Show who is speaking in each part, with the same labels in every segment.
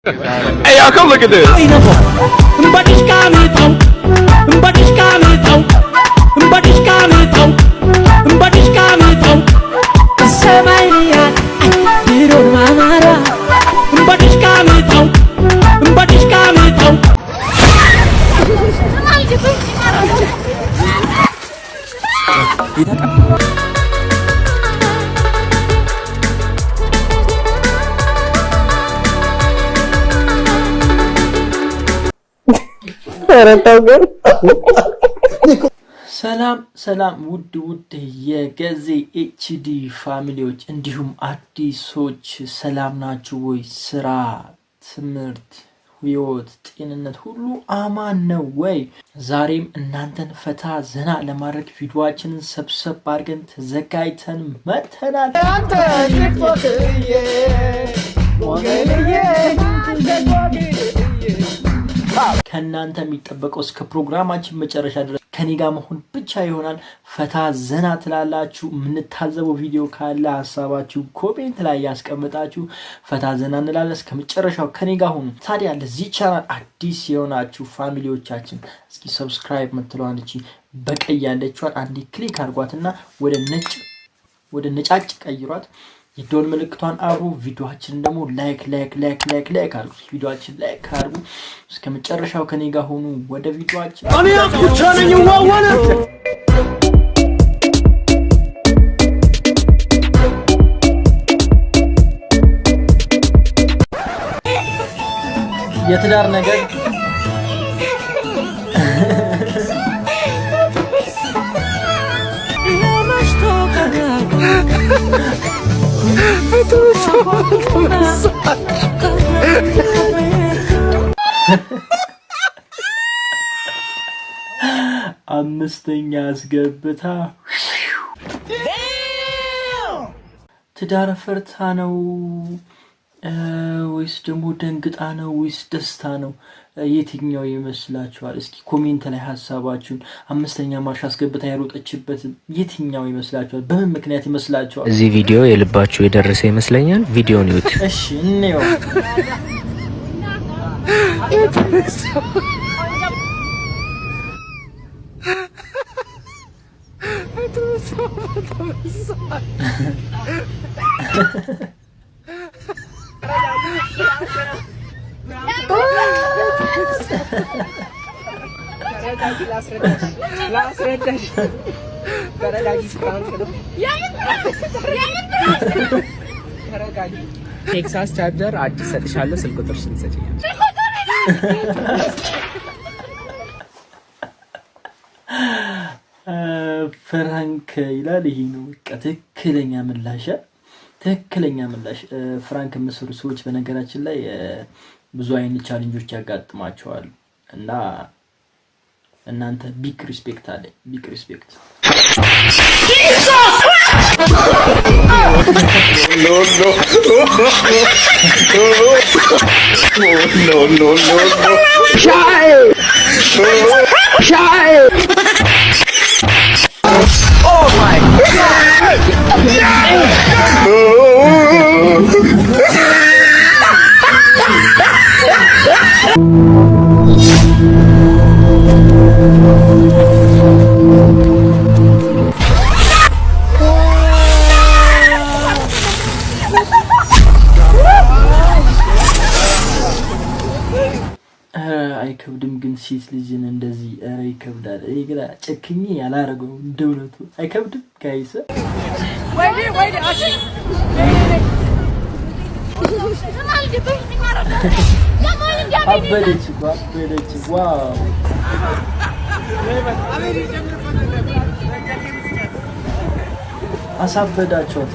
Speaker 1: Hey, y'all, come look at this.
Speaker 2: ሰላም ውድ የገዜ ኤችዲ ፋሚሊዎች እንዲሁም አዲሶች ሰላም ናችሁ ወይ? ስራ፣ ትምህርት፣ ህይወት፣ ጤንነት ሁሉ አማን ነው ወይ? ዛሬም እናንተን ፈታ ዘና ለማድረግ ቪዲዮአችንን ሰብሰብ አድርገን ተዘጋጅተን መተናል። ከእናንተ የሚጠበቀው እስከ ፕሮግራማችን መጨረሻ ድረስ ከኔ ጋር መሆን ብቻ ይሆናል። ፈታ ዘና ትላላችሁ። የምንታዘበው ቪዲዮ ካለ ሀሳባችሁ ኮሜንት ላይ ያስቀምጣችሁ። ፈታ ዘና እንላለን። እስከ መጨረሻው ከኔ ጋር ሁኑ። ታዲያ ለዚህ ቻናል አዲስ የሆናችሁ ፋሚሊዎቻችን እስኪ ሰብስክራይብ ምትለዋን እቺ በቀይ ያለችዋን አንዴ ክሊክ አድርጓትና ወደ ነጫጭ ቀይሯት። የዶል ምልክቷን አብሩ። ቪዲዮአችንን ደግሞ ላይክ አድርጉ። ቪዲዮአችን ላይክ አድርጉ። እስከ መጨረሻው ከኔ ጋር ሆኑ። ወደ ቪዲዮአችን የትዳር ነገር አምስተኛ አስገብታ ትዳር ፈርታ ነው ወይስ ደግሞ ደንግጣ ነው ወይስ ደስታ ነው? የትኛው ይመስላችኋል? እስኪ ኮሜንት ላይ ሐሳባችሁን። አምስተኛ ማርሽ አስገብታ ያሮጠችበት የትኛው ይመስላችኋል? በምን ምክንያት ይመስላችኋል?
Speaker 3: እዚህ ቪዲዮ የልባችሁ የደረሰ ይመስለኛል። ቪዲዮን ይዩት።
Speaker 2: እሺ እንየው።
Speaker 4: ላስረዳሽ ተረጋጊ። ፍራንክ ነው። ተረጋጊ። ቴክሳስ ቻርጀር አዲስ ሰጥሻለሁ። ስልክ ቁጥርሽን ትሰጪኛለሽ።
Speaker 2: ፍራንክ ይላል። ይሄ ነው በቃ ትክክለኛ ምላሽ። ፍራንክ የምትሰሩ ሰዎች በነገራችን ላይ ብዙ አይነት ቻሌንጆች ያጋጥማቸዋል እና እናንተ ቢግ ሪስፔክት አለ። ቢግ ሪስፔክት። አይከብድም ግን ሴት ልጅን እንደዚህ ይከብዳል። እኔ ግን ጨክኜ ያላረገው እንደውነቱ አይከብድም ጋይስ። አበደች። ዋው አሳበዳችኋት።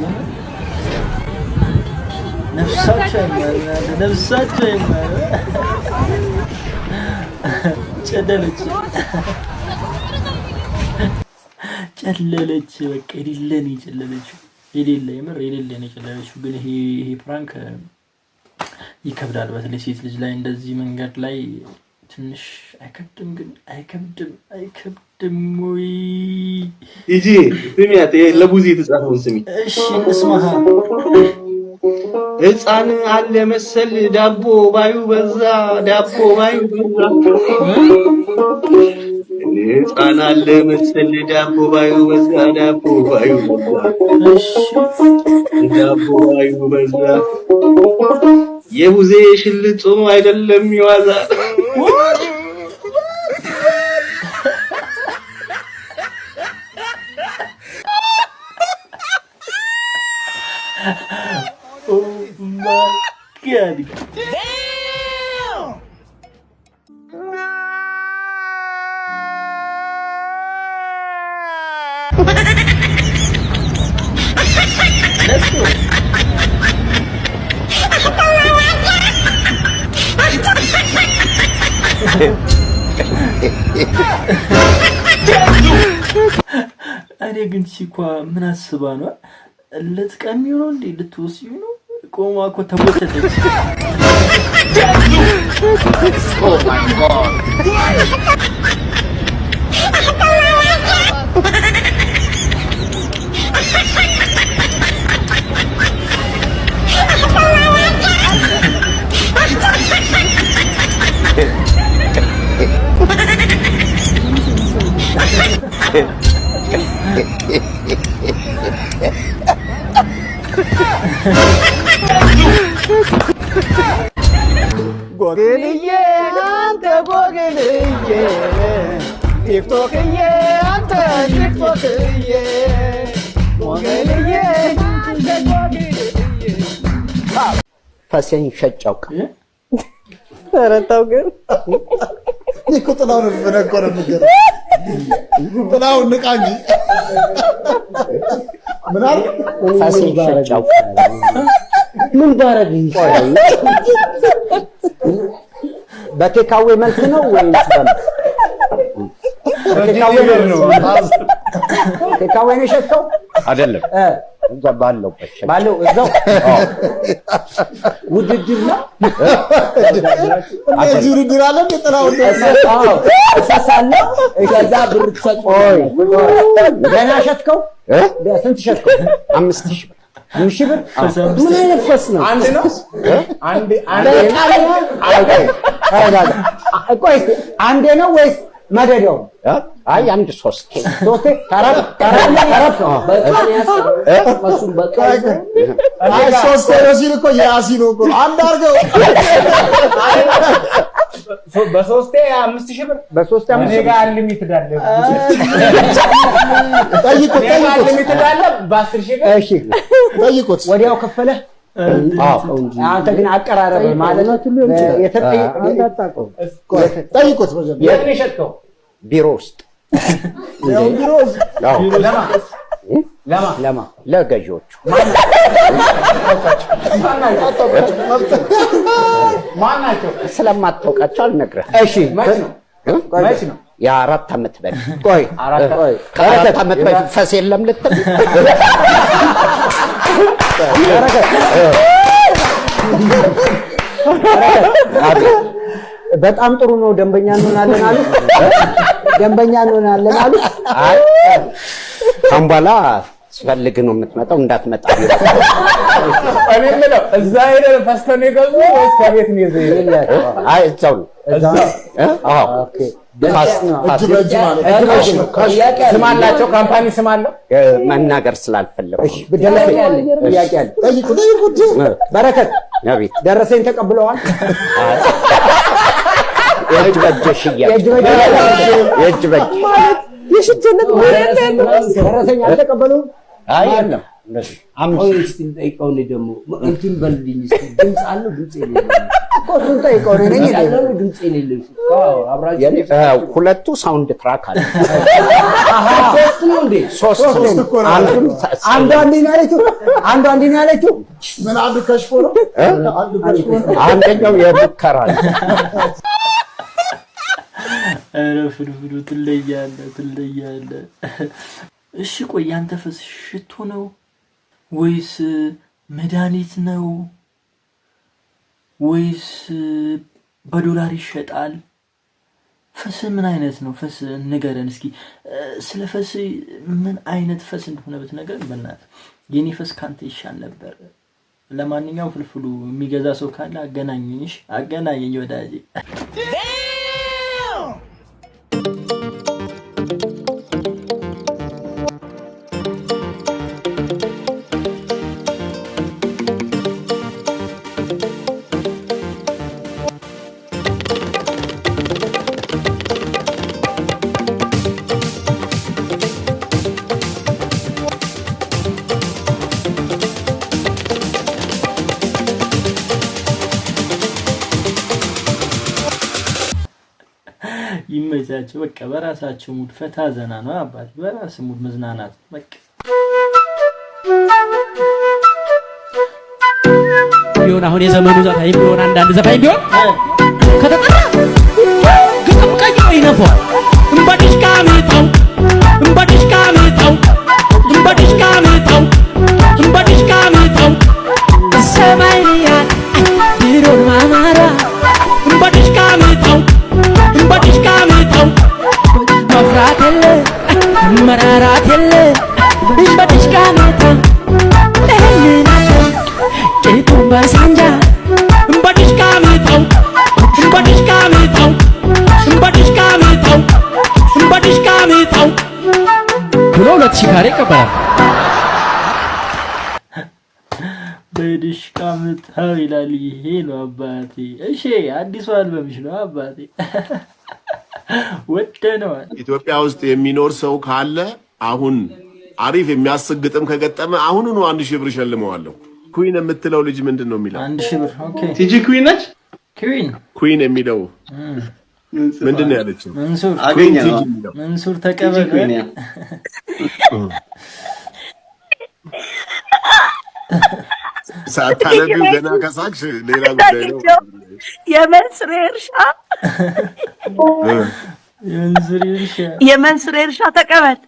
Speaker 2: ነፍሳቸው ይማር ጨለለች በቃ የሌለን የጨለለችው የምር የሌለን የጨለለችው። ግን ይሄ ፕራንክ ይከብዳል። በተለይ ሴት ልጅ ላይ እንደዚህ መንገድ ላይ ትንሽ አይከብድም? ግን አይከብድም ወይ?
Speaker 5: ይጂ ስሚያት ለቡዚ የተጻፈውን ስሚ።
Speaker 2: እሺ እንስማሃ
Speaker 5: ሕፃን አለ መሰል ዳቦ ባዩ በዛ ዳቦ ባዩ በዛ ሕፃን አለ መሰል ዳቦ ባዩ በዛ ዳቦ ባዩ በዛ ዳቦ ባዩ በዛ የቡዜ ሽልጦ አይደለም ይዋዛ
Speaker 2: Oh my god. Let's go. እኔ ግን ሲኳ ምን አስባ ነው ልትቀሚው ነው እንዴ ልትወስዩ ነው ቆማ እኮ ተቦተተች
Speaker 4: Oh my god.
Speaker 6: ጎግልዬ አንተ ጎግልዬ ቲክቶክዬ አንተ ቲክቶክዬ ጎግልዬ አንተ ጎግልዬ ፈሴን ሸጫው ተረታው ግን
Speaker 7: እኮ ጥላውን በነቆረ ነገር ጥላውን ንቃ እንጂ ምን አለ
Speaker 6: ፈሴን ሸጫው ምን ባረግ ይችላል በቴካዌ መልክ ነው ወይስ በቴካዌ ነው ቴካዌ ነው ሸጥከው
Speaker 5: አይደለም ባለው
Speaker 6: እዛው ውድድር ነው
Speaker 7: ውድድር አለ ጥላውን
Speaker 6: እሳሳለሁ ከዛ ብር ተቆይ ገና ሸጥከው ስንት ሸጥከው 5000 ብር ምን አይነት ፈስ ነው
Speaker 4: አንድ ነው
Speaker 6: አንዴ ነው ወይስ መደዳው
Speaker 5: አይ አንድ ሶስት
Speaker 6: ተራራ በቃ ያስፈሱም በቃ
Speaker 7: አይ ሶስት ሲል እኮ ያሲኖ እኮ አንድ አርገው
Speaker 4: በሶስቴ 5000 ብር
Speaker 6: በሶስት 5000
Speaker 4: እኔ ጋር ሊሚትድ አለ
Speaker 7: ጠይቁት
Speaker 4: ሊሚትድ አለ በ10000 ብር
Speaker 6: እሺ
Speaker 7: ጠይቁት
Speaker 6: ወዲያው ከፈለ አንተ ግን አቀራረበ ማለት ነው የተጠየቀው
Speaker 7: ጠይቁት መጀመሪያ
Speaker 4: የት ነው የሸጥከው
Speaker 5: ቢሮ ውስጥ
Speaker 7: ያው ቢሮ
Speaker 6: ለማ
Speaker 5: ለገዢዎቹ
Speaker 4: ማናቸው
Speaker 5: ስለማታውቃቸው አልነግርህም
Speaker 6: እሺ
Speaker 4: መች ነው
Speaker 5: የ4 ዓመት በፊት
Speaker 6: ቆይ
Speaker 5: ከ4 ዓመት በፊት ፈስ የለም ልትል
Speaker 6: በጣም ጥሩ ነው ደንበኛ እንሆናለን አሉ
Speaker 5: አይ አምባላ ስፈልግ ነው የምትመጣው እንዳትመጣ
Speaker 4: እኔ ምለው እዛ ሄደህ ፈስተን የገዙ ወይስ ከቤት ነው ይዘህ
Speaker 5: አይ እዛው ነው አዎ
Speaker 6: ኦኬ
Speaker 4: ስም አላቸው ካምፓኒ ስም አለው
Speaker 5: መናገር ስላልፈለኩ
Speaker 6: እሺ በደረሰኝ ጥያቄ አለ
Speaker 7: ጠይቁት
Speaker 6: በረከት
Speaker 5: አቤት
Speaker 6: ደረሰኝ ተቀብለዋል
Speaker 5: የእጅ በጅ
Speaker 6: የሽጀነት ደረሰኝ አልተቀበሉም
Speaker 5: አይ የለም እንደዚህ
Speaker 6: አምስት ጠይቀው ነው ደግሞ እንትን በልልኝ ድምጽ አለው ድምጽ የሌለው እኮ እሱን ጠይቀው ነው ነኝ ያለው ድምጽ የሌለው
Speaker 5: አብራችሁ ሁለቱ ሳውንድ ትራክ አለ
Speaker 6: ሶስት ነው እንዴ
Speaker 5: ሶስት
Speaker 6: አንዱ አንድ ነው ያለችው
Speaker 7: ምን አንዱ ከሽፎ ነው
Speaker 5: አንደኛው የሙከራ ነው
Speaker 2: ኧረ ፍርፍሩ ትለያለህ እሺ ቆይ ያንተ ፈስ ሽቶ ነው ወይስ መድኃኒት ነው ወይስ በዶላር ይሸጣል ፈስ ምን አይነት ነው ፈስ ንገረን እስኪ ስለ ፈስ ምን አይነት ፈስ እንደሆነ ብትነግረን በእናትህ የኔ ፈስ ካንተ ይሻል ነበር ለማንኛውም ፍልፍሉ የሚገዛ ሰው ካለ አገናኝሽ አገናኘኝ ወዳጄ ይመቻቸው በቃ በራሳቸው ሙድ ፈታ ዘና ነው አባት በራስ ሙድ መዝናናት በቃ
Speaker 8: ቢሆን አሁን የዘመኑ ዘፋኝ ቢሆን አንዳንድ ዘፋኝ ቢሆን ከተጠራ ግጥም ቀይሮ ይነፋል እንባዲሽ ካሜታው እንባዲሽ ካሜታው እንባዲሽ ካሜታው እንባዲሽ ካሜታው ሰማይያን ቢሮን ማማራ እንባዲሽ ካሜታው እንባዲሽ ካሜታው መፍራት የለ መራራት የለ እንባዲሽ ካሜታው ጭቱን በሳንጃ እንባዲሽ ካሜታው እንባዲሽ ካሜታው እንባዲሽ ካሜታው እንባዲሽ ካሜታው ብሎ 2000 ካሬ ይቀበላል በዲሽ ካሜታው ይላል ይሄ ነው አባቴ እሺ አዲስ አልበምሽ ነው አባቴ ወደነዋል
Speaker 9: ኢትዮጵያ ውስጥ የሚኖር ሰው ካለ አሁን አሪፍ የሚያስግጥም ከገጠመ አሁኑኑ 1000 ብር ሸልመዋለሁ ኩዊን የምትለው ልጅ ምንድነው የሚለው
Speaker 2: 1000 ብር ኦኬ
Speaker 5: ቲጂ ኩዊን ነች
Speaker 9: ኩዊን የሚለው ምንድነው ያለችው
Speaker 2: መንሱር
Speaker 5: አገኘው
Speaker 2: መንሱር ተቀበለ
Speaker 9: ሳታነቢው ገና ከሳቅሽ ሌላ ጉዳይ ነው
Speaker 10: የመንሱር እርሻ ተቀበል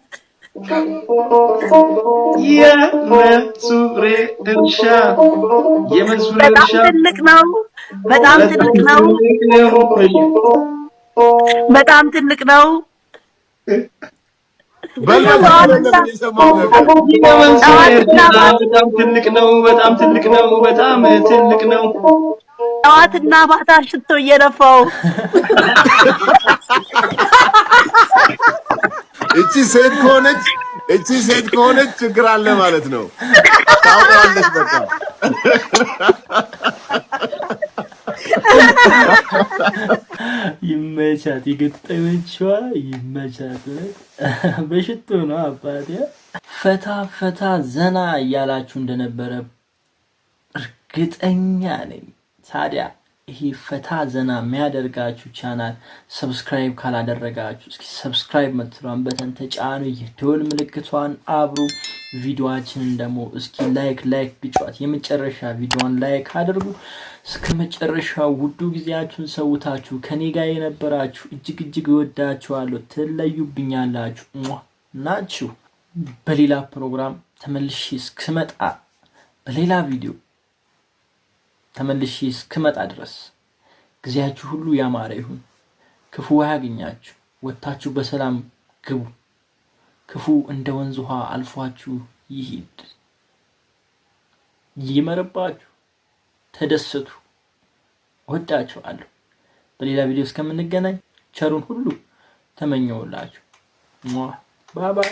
Speaker 5: የመንሱር እርሻ
Speaker 10: በጣም ትልቅ ነው በጣም ትልቅ ነው በጣም ትልቅ ነው
Speaker 5: በጣም ትልቅ ነው በጣም ትልቅ ነው በጣም ትልቅ ነው
Speaker 10: ጠዋትና ማታ ሽቶ እየነፋው
Speaker 9: እቺ ሴት ከሆነች ችግር አለ ማለት ነው ታውቃለች በቃ
Speaker 2: ይመቻት ይገጠመችዋ ይመቻት በሽቶ ነው አባቴ ፈታ ዘና ያላችሁ እንደነበረ እርግጠኛ ነኝ ታዲያ ይሄ ፈታ ዘና የሚያደርጋችሁ ቻናል ሰብስክራይብ ካላደረጋችሁ እስኪ ሰብስክራይብ መትሯን በተን ተጫኑ የደወል ምልክቷን አብሩ ቪዲዮአችንን ደግሞ እስኪ ላይክ ብቻት የመጨረሻ ቪዲዮን ላይክ አድርጉ እስከመጨረሻው ውዱ ጊዜያችሁን ሰውታችሁ ከኔ ጋር የነበራችሁ እጅግ ወዳችኋለሁ ትለዩብኛላችሁ ናችሁ በሌላ ፕሮግራም ተመልሼ እስክመጣ በሌላ ቪዲዮ ተመልሼ እስክመጣ ድረስ ጊዜያችሁ ሁሉ ያማረ ይሁን ክፉ ያገኛችሁ ወጣችሁ በሰላም ግቡ ክፉ እንደ ወንዝ ውሃ አልፏችሁ ይሂድ ይመርባችሁ ተደሰቱ ወዳችኋለሁ በሌላ ቪዲዮ እስከምንገናኝ ቸሩን ሁሉ ተመኘውላችሁ ባይ ባይ